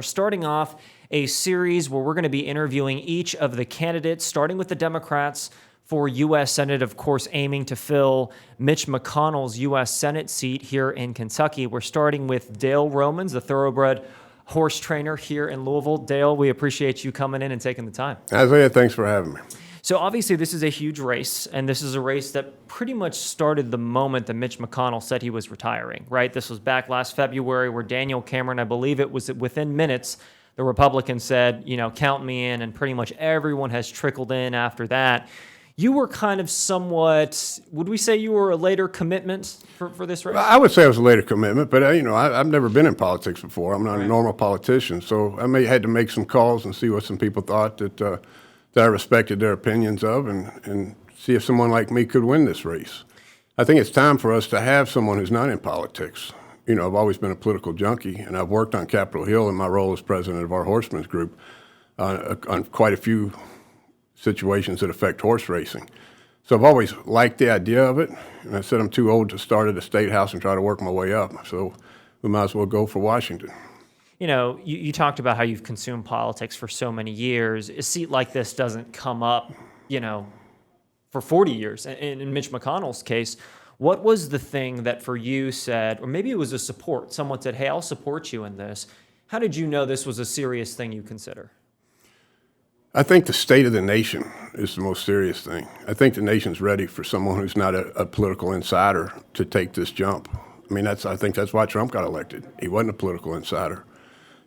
we're starting off a series where we're going to be interviewing each of the candidates, starting with the Democrats for U.S. Senate, of course, aiming to fill Mitch McConnell's U.S. Senate seat here in Kentucky. We're starting with Dale Romans, the thoroughbred horse trainer here in Louisville. Dale, we appreciate you coming in and taking the time. Isaiah, thanks for having me. So obviously this is a huge race, and this is a race that pretty much started the moment that Mitch McConnell said he was retiring, right? This was back last February where Daniel Cameron, I believe it was within minutes, the Republicans said, count me in, and pretty much everyone has trickled in after that. You were kind of somewhat, would we say you were a later commitment for this race? I would say I was a later commitment, but I've never been in politics before. I'm not a normal politician, so I had to make some calls and see what some people thought that I respected their opinions of, and see if someone like me could win this race. I think it's time for us to have someone who's not in politics. I've always been a political junkie, and I've worked on Capitol Hill in my role as president of our horsemen's group on quite a few situations that affect horse racing. So I've always liked the idea of it, and I said I'm too old to start at the State House and try to work my way up, so we might as well go for Washington. You talked about how you've consumed politics for so many years. A seat like this doesn't come up, for 40 years. In Mitch McConnell's case, what was the thing that for you said, or maybe it was a support, someone said, hey, I'll support you in this. How did you know this was a serious thing you consider? I think the state of the nation is the most serious thing. I think the nation's ready for someone who's not a political insider to take this jump. I think that's why Trump got elected. He wasn't a political insider.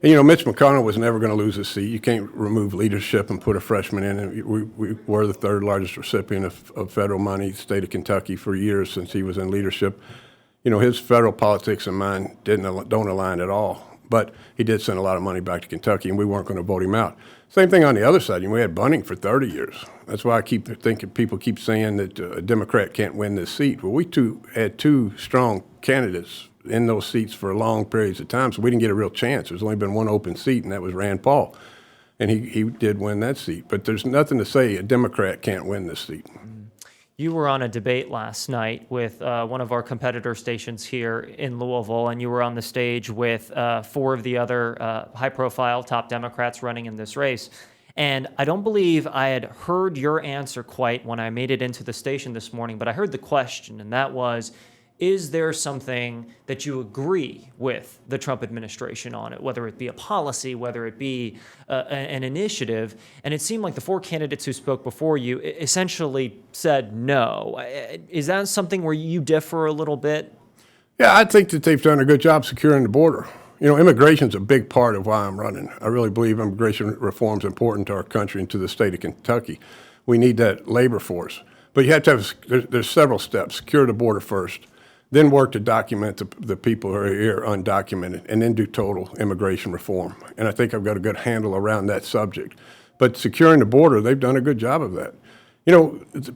And, Mitch McConnell was never going to lose his seat. You can't remove leadership and put a freshman in. And we were the third largest recipient of federal money, the state of Kentucky, for years since he was in leadership. His federal politics and mine don't align at all. But he did send a lot of money back to Kentucky, and we weren't going to vote him out. Same thing on the other side. We had Bunning for 30 years. That's why I keep thinking people keep saying that a Democrat can't win this seat. Well, we had two strong candidates in those seats for long periods of time, so we didn't get a real chance. There's only been one open seat, and that was Rand Paul. And he did win that seat. But there's nothing to say a Democrat can't win this seat. You were on a debate last night with one of our competitor stations here in Louisville, and you were on the stage with four of the other high-profile top Democrats running in this race. And I don't believe I had heard your answer quite when I made it into the station this morning, but I heard the question, and that was, is there something that you agree with the Trump administration on it, whether it be a policy, whether it be an initiative? And it seemed like the four candidates who spoke before you essentially said no. Is that something where you differ a little bit? Yeah, I think that they've done a good job securing the border. Immigration's a big part of why I'm running. I really believe immigration reform is important to our country and to the state of Kentucky. We need that labor force. But you have to have, there's several steps. Secure the border first. Then work to document the people who are here undocumented, and then do total immigration reform. And I think I've got a good handle around that subject. But securing the border, they've done a good job of that.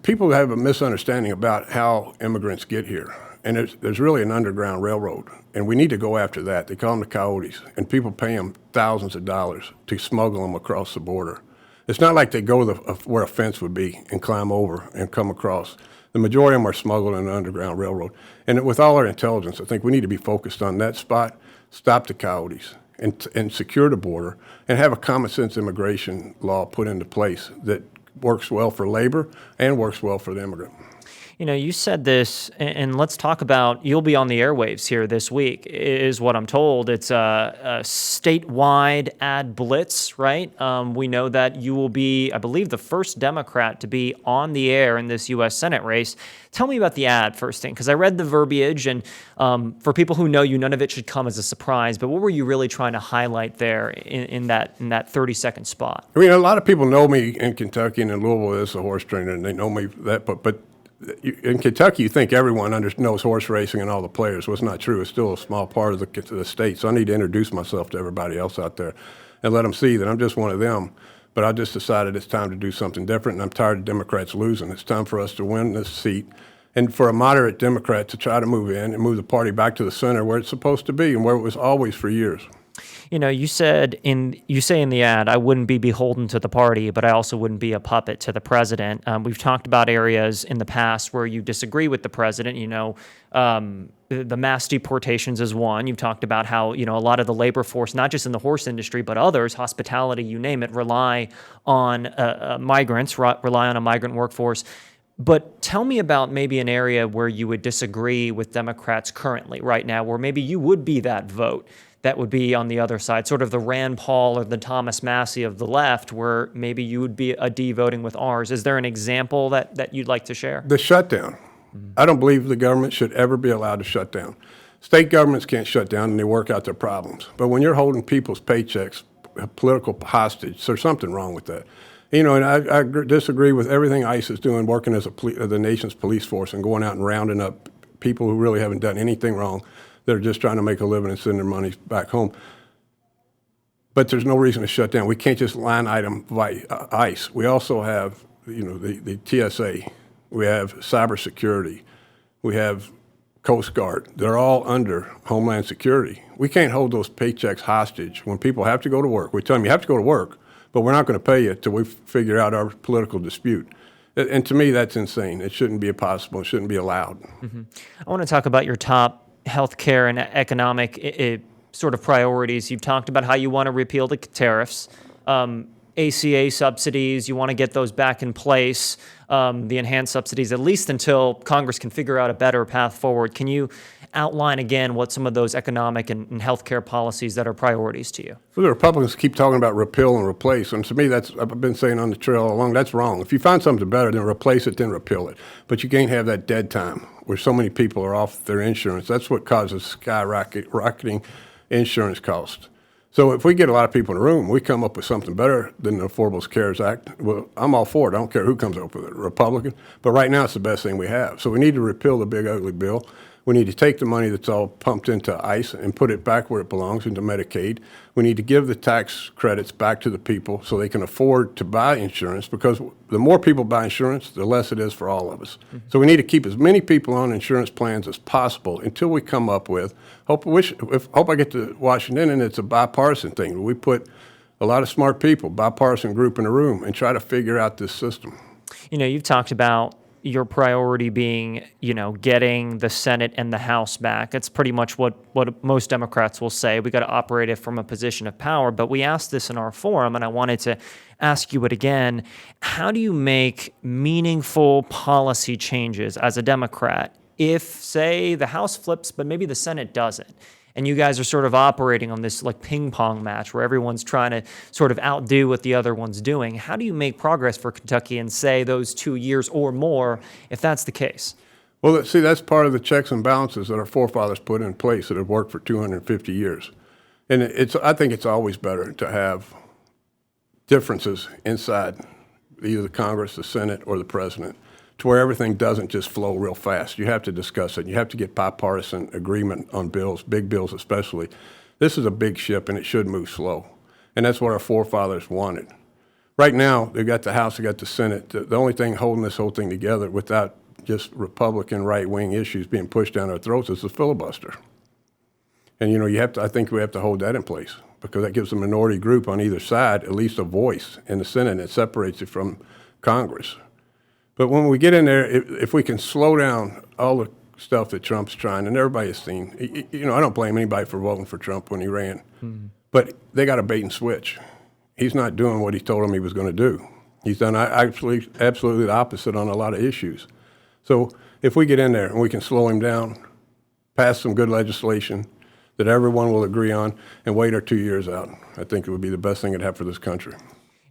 People have a misunderstanding about how immigrants get here. And there's really an underground railroad, and we need to go after that. They call them the coyotes, and people pay them thousands of dollars to smuggle them across the border. It's not like they go where a fence would be and climb over and come across. The majority of them are smuggled in the Underground Railroad. And with all our intelligence, I think we need to be focused on that spot, stop the coyotes, and secure the border, and have a common sense immigration law put into place that works well for labor and works well for the immigrant. You said this, and let's talk about, you'll be on the airwaves here this week, is what I'm told. It's a statewide ad blitz, right? We know that you will be, I believe, the first Democrat to be on the air in this U.S. Senate race. Tell me about the ad first thing, because I read the verbiage, and for people who know you, none of it should come as a surprise, but what were you really trying to highlight there in that 30-second spot? A lot of people know me in Kentucky and in Louisville as a horse trainer, and they know me that, but in Kentucky, you think everyone knows horse racing and all the players. Well, it's not true. It's still a small part of the state. So I need to introduce myself to everybody else out there and let them see that I'm just one of them. But I just decided it's time to do something different, and I'm tired of Democrats losing. It's time for us to win this seat and for a moderate Democrat to try to move in and move the party back to the center where it's supposed to be and where it was always for years. You say in the ad, I wouldn't be beholden to the party, but I also wouldn't be a puppet to the president. We've talked about areas in the past where you disagree with the president. the mass deportations is one. You've talked about how, a lot of the labor force, not just in the horse industry, but others, hospitality, you name it, rely on migrants, rely on a migrant workforce. But tell me about maybe an area where you would disagree with Democrats currently, right now, where maybe you would be that vote that would be on the other side, sort of the Rand Paul or the Thomas Massie of the left, where maybe you would be a D voting with ours. Is there an example that you'd like to share? The shutdown. I don't believe the government should ever be allowed to shut down. State governments can't shut down and they work out their problems. But when you're holding people's paychecks political hostage, there's something wrong with that. And I disagree with everything ICE is doing, working as the nation's police force and going out and rounding up people who really haven't done anything wrong. They're just trying to make a living and send their money back home. But there's no reason to shut down. We can't just line item ICE. We also have, the TSA. We have cybersecurity. We have Coast Guard. They're all under Homeland Security. We can't hold those paychecks hostage when people have to go to work. We tell them you have to go to work, but we're not going to pay you until we figure out our political dispute. And to me, that's insane. It shouldn't be possible. It shouldn't be allowed. Mm-hmm. I want to talk about your top healthcare and economic sort of priorities. You've talked about how you want to repeal the tariffs, ACA subsidies. You want to get those back in place, the enhanced subsidies, at least until Congress can figure out a better path forward. Can you outline again what some of those economic and healthcare policies that are priorities to you? Well, the Republicans keep talking about repeal and replace, and to me, I've been saying on the trail all along, that's wrong. If you find something better, then replace it, then repeal it. But you can't have that dead time where so many people are off their insurance. That's what causes skyrocketing insurance costs. So if we get a lot of people in a room, we come up with something better than the Affordable Care Act, well, I'm all for it. I don't care who comes up with it, Republican. But right now, it's the best thing we have. So we need to repeal the big, ugly bill. We need to take the money that's all pumped into ICE and put it back where it belongs, into Medicaid. We need to give the tax credits back to the people so they can afford to buy insurance, because the more people buy insurance, the less it is for all of us. Mm-hmm. So we need to keep as many people on insurance plans as possible until we come up with, hope I get to Washington and it's a bipartisan thing. We put a lot of smart people, bipartisan group in a room and try to figure out this system. You've talked about your priority being, getting the Senate and the House back. It's pretty much what most Democrats will say. We got to operate it from a position of power. But we asked this in our forum, and I wanted to ask you it again. How do you make meaningful policy changes as a Democrat if, say, the House flips, but maybe the Senate doesn't? And you guys are sort of operating on this like ping pong match where everyone's trying to sort of outdo what the other one's doing. How do you make progress for Kentucky in, say, those 2 years or more, if that's the case? Well, see, that's part of the checks and balances that our forefathers put in place that have worked for 250 years. And I think it's always better to have differences inside either the Congress, the Senate, or the president, to where everything doesn't just flow real fast. You have to discuss it. You have to get bipartisan agreement on bills, big bills especially. This is a big ship, and it should move slow. And that's what our forefathers wanted. Right now, they've got the House, they've got the Senate. The only thing holding this whole thing together without just Republican right-wing issues being pushed down our throats is the filibuster. And, I think we have to hold that in place, because that gives the minority group on either side at least a voice in the Senate, and it separates it from Congress. But when we get in there, if we can slow down all the stuff that Trump's trying, and everybody has seen, I don't blame anybody for voting for Trump when he ran, but they got a bait and switch. He's not doing what he told them he was going to do. He's done actually absolutely the opposite on a lot of issues. So if we get in there and we can slow him down, pass some good legislation that everyone will agree on, and wait our 2 years out, I think it would be the best thing to have for this country.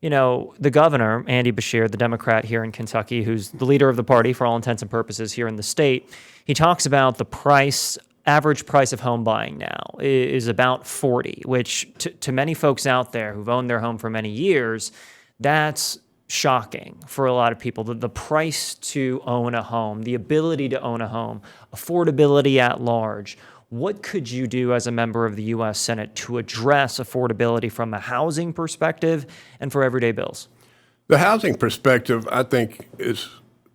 The governor, Andy Beshear, the Democrat here in Kentucky, who's the leader of the party for all intents and purposes here in the state, he talks about the average price of home buying now is about $40,000, which to many folks out there who've owned their home for many years, that's shocking for a lot of people. The price to own a home, the ability to own a home, affordability at large. What could you do as a member of the U.S. Senate to address affordability from a housing perspective and for everyday bills? The housing perspective, I think, it's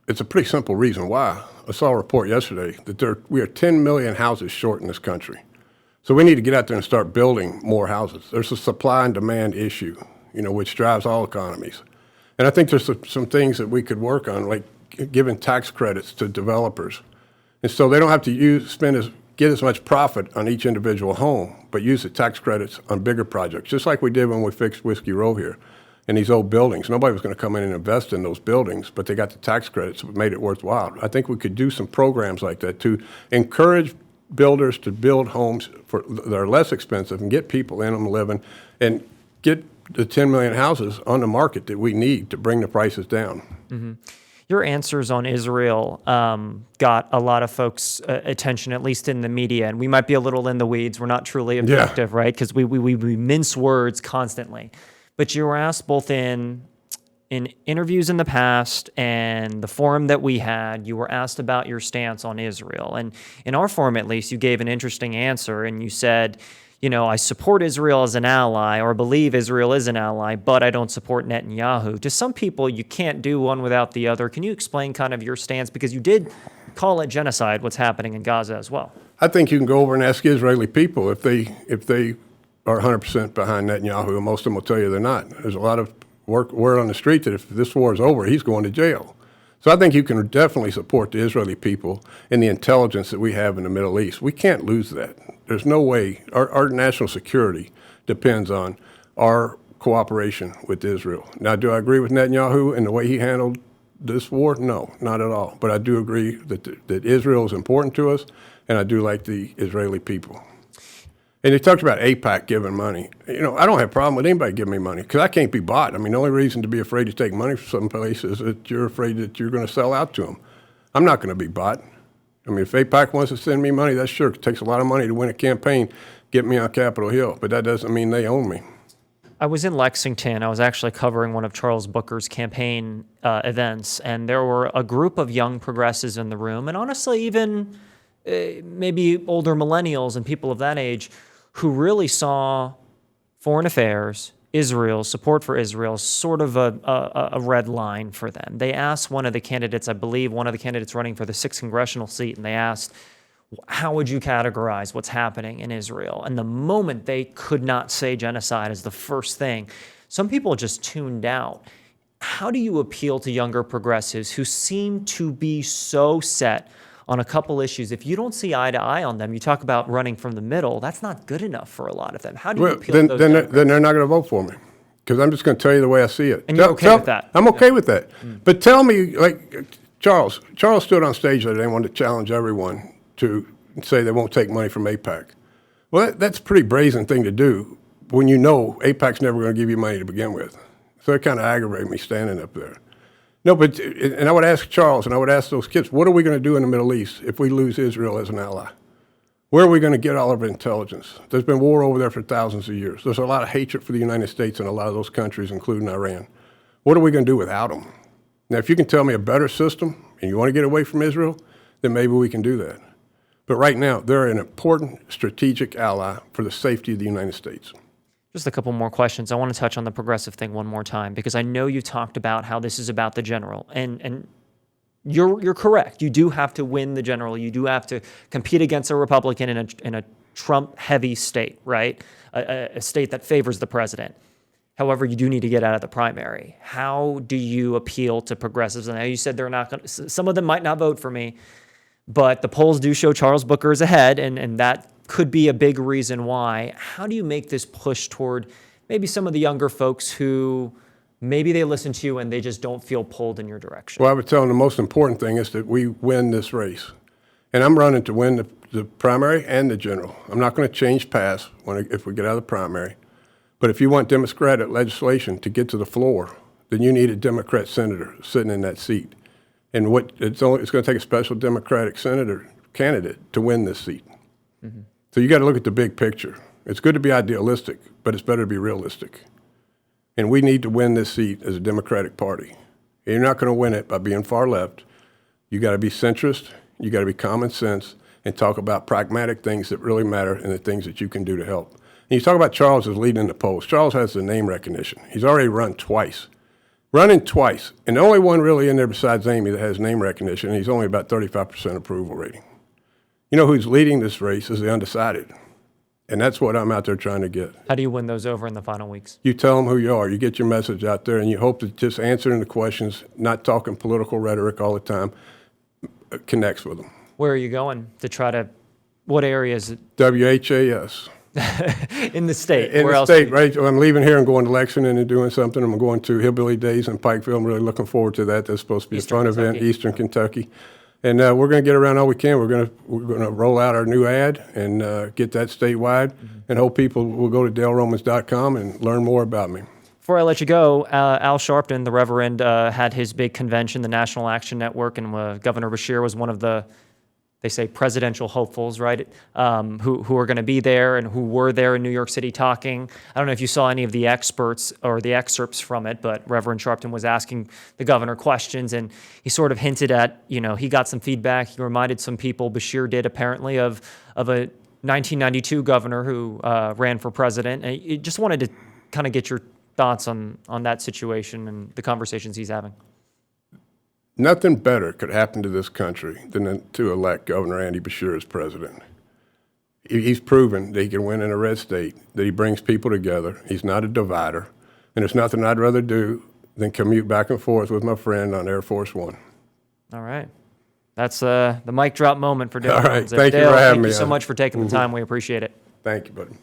a pretty simple reason why. I saw a report yesterday that we are 10 million houses short in this country. So we need to get out there and start building more houses. There's a supply and demand issue, which drives all economies. And I think there's some things that we could work on, like giving tax credits to developers. And so they don't have to spend as get as much profit on each individual home, but use the tax credits on bigger projects, just like we did when we fixed Whiskey Row here and these old buildings. Nobody was going to come in and invest in those buildings, but they got the tax credits, so it made it worthwhile. I think we could do some programs like that to encourage builders to build homes that are less expensive and get people in them living and get the 10 million houses on the market that we need to bring the prices down. Mm-hmm. Your answers on Israel got a lot of folks' attention, at least in the media, and we might be a little in the weeds. We're not truly objective, right? Because we mince words constantly. But you were asked both in interviews in the past and the forum that we had, you were asked about your stance on Israel. And in our forum, at least, you gave an interesting answer, and you said, you know, I support Israel as an ally, or believe Israel is an ally, but I don't support Netanyahu. To some people, you can't do one without the other. Can you explain kind of your stance? Because you did call it genocide, what's happening in Gaza as well. I think you can go over and ask Israeli people if they are 100% behind Netanyahu, and most of them will tell you they're not. There's a lot of word on the street that if this war is over, he's going to jail. So I think you can definitely support the Israeli people and the intelligence that we have in the Middle East. We can't lose that. There's no way. Our national security depends on our cooperation with Israel. Now, do I agree with Netanyahu and the way he handled this war? No, not at all. But I do agree that Israel is important to us, and I do like the Israeli people. And you talked about AIPAC giving money. You know, I don't have a problem with anybody giving me money because I can't be bought. I mean, the only reason to be afraid to take money from some place is that you're afraid that you're going to sell out to them. I'm not going to be bought. I mean, if AIPAC wants to send me money, that's sure. It takes a lot of money to win a campaign, get me on Capitol Hill, but that doesn't mean they own me. I was in Lexington. I was actually covering one of Charles Booker's campaign events, and there were a group of young progressives in the room, and honestly, even maybe older millennials and people of that age who really saw foreign affairs, Israel, support for Israel, sort of a red line for them. They asked one of the candidates, I believe one of the candidates running for the 6th congressional seat, and they asked, how would you categorize what's happening in Israel? And the moment they could not say genocide as the first thing, some people just tuned out. How do you appeal to younger progressives who seem to be so set on a couple issues? If you don't see eye to eye on them, you talk about running from the middle, that's not good enough for a lot of them. How do you appeal to those then they're not going to vote for me because I'm just going to tell you the way I see it. And you're okay with that? I'm okay with that. But tell me, like Charles stood on stage the other day and wanted to challenge everyone to say they won't take money from AIPAC. Well, that's a pretty brazen thing to do when you know AIPAC's never going to give you money to begin with. So it kind of aggravated me standing up there. No, but, and I would ask Charles and I would ask those kids, what are we going to do in the Middle East if we lose Israel as an ally? Where are we going to get all of our intelligence? There's been war over there for thousands of years. There's a lot of hatred for the United States in a lot of those countries, including Iran. What are we going to do without them? Now, if you can tell me a better system and you want to get away from Israel, then maybe we can do that. But right now, they're an important strategic ally for the safety of the United States. Just a couple more questions. I want to touch on the progressive thing one more time because I know you talked about how this is about the general, and you're correct. You do have to win the general. You do have to compete against a Republican in a Trump-heavy state, right? A state that favors the president. However, you do need to get out of the primary. How do you appeal to progressives? And I know you said they're not going to. Some of them might not vote for me, but the polls do show Charles Booker is ahead, and that could be a big reason why. How do you make this push toward maybe some of the younger folks who maybe they listen to you and they just don't feel pulled in your direction? Well, I would tell them the most important thing is that we win this race. And I'm running to win the primary and the general. I'm not going to change paths if we get out of the primary. But if you want Democratic legislation to get to the floor, then you need a Democrat senator sitting in that seat. And it's going to take a special Democratic senator candidate to win this seat. Mm-hmm. So you got to look at the big picture. It's good to be idealistic, but it's better to be realistic. And we need to win this seat as a Democratic Party. And you're not going to win it by being far left. You got to be centrist. You got to be common sense and talk about pragmatic things that really matter and the things that you can do to help. And you talk about Charles as leading the polls. Charles has the name recognition. He's already run twice. Running twice. And the only one really in there besides Amy that has name recognition, and he's only about 35% approval rating. You know who's leading this race is the undecided. And that's what I'm out there trying to get. How do you win those over in the final weeks? You tell them who you are. You get your message out there, and you hope that just answering the questions, not talking political rhetoric all the time, connects with them. Where are you going to try to What area is it? WHAS. In the state? In Where the else? state, right? I'm leaving here and going to Lexington and doing something. I'm going to Hillbilly Days in Pikeville. I'm really looking forward to that. That's supposed to be Eastern a fun event, Kentucky. Eastern Kentucky. And we're going to get around all we can. We're going to roll out our new ad and get that statewide, and hope people will go to DaleRomans.com and learn more about me. Before I let you go, Al Sharpton, the Reverend, had his big convention, the National Action Network, and Governor Beshear was one of the, they say, presidential hopefuls, right, who are going to be there and who were there in New York City talking. I don't know if you saw any of the experts or the excerpts from it, but Reverend Sharpton was asking the governor questions, and he sort of hinted at, he got some feedback. He reminded some people, Beshear did apparently, of a 1992 governor who ran for president. And he just wanted to kind of get your thoughts on that situation and the conversations he's having. Nothing better could happen to this country than to elect Governor Andy Beshear as president. He's proven that he can win in a red state, that he brings people together. He's not a divider. And there's nothing I'd rather do than commute back and forth with my friend on Air Force One. All right. That's the mic drop moment for Dale. All right. Romans. Thank you Dale, for having me. Thank you so much for taking the time. We appreciate it. Thank you, buddy.